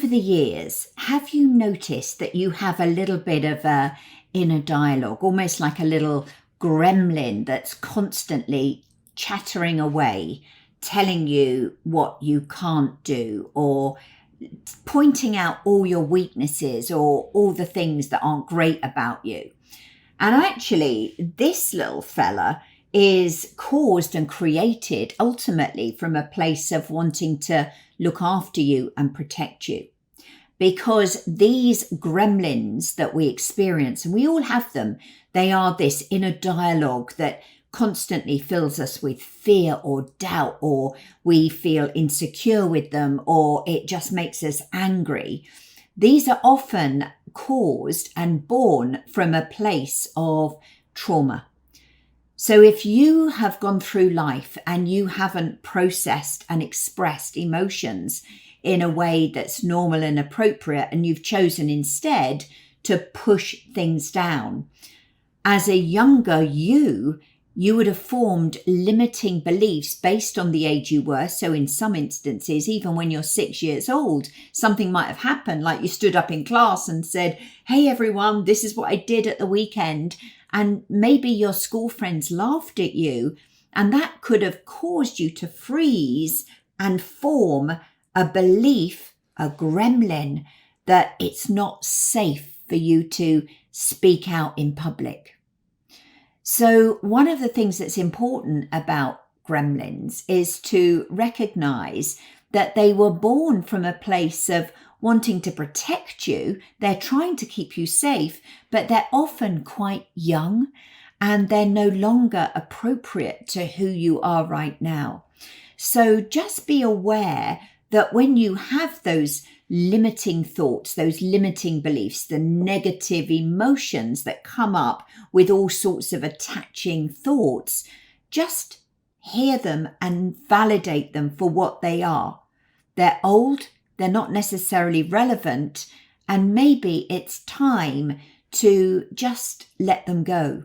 over the years, have you noticed that you have a little bit of a inner dialogue, almost like a little gremlin that's constantly chattering away, telling you what you can't do, or pointing out all your weaknesses or all the things that aren't great about you? And actually, this little fella is caused and created ultimately from a place of wanting to look after you and protect you. Because these gremlins that we experience, and we all have them, they are this inner dialogue that constantly fills us with fear or doubt, or we feel insecure with them, or it just makes us angry. These are often caused and born from a place of trauma. So if you have gone through life and you haven't processed and expressed emotions in a way that's normal and appropriate, and you've chosen instead to push things down, as a younger you would have formed limiting beliefs based on the age you were. So in some instances, even when you're 6 years old, something might have happened, like you stood up in class and said, "Hey everyone, this is what I did at the weekend." And maybe your school friends laughed at you, and that could have caused you to freeze and form a belief, a gremlin, that it's not safe for you to speak out in public. So one of the things that's important about gremlins is to recognize that they were born from a place of wanting to protect you. They're trying to keep you safe, but they're often quite young and they're no longer appropriate to who you are right now. So just be aware that when you have those limiting thoughts, those limiting beliefs, the negative emotions that come up with all sorts of attaching thoughts, just hear them and validate them for what they are. They're old, they're not necessarily relevant, and maybe it's time to just let them go.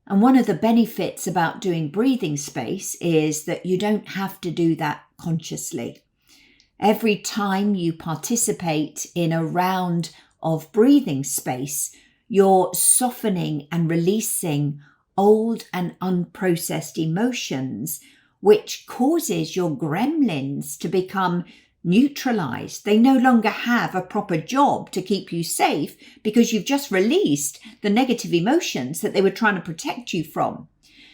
And one of the benefits about doing breathing space is that you don't have to do that consciously. Every time you participate in a round of breathing space, you're softening and releasing old and unprocessed emotions, which causes your gremlins to become neutralized. They no longer have a proper job to keep you safe because you've just released the negative emotions that they were trying to protect you from.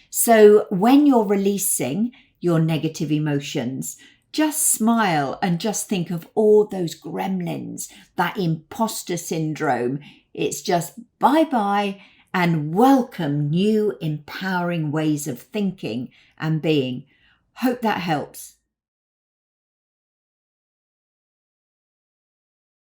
So when you're releasing your negative emotions, just smile and just think of all those gremlins, that imposter syndrome. It's just bye-bye and welcome new empowering ways of thinking and being. Hope that helps.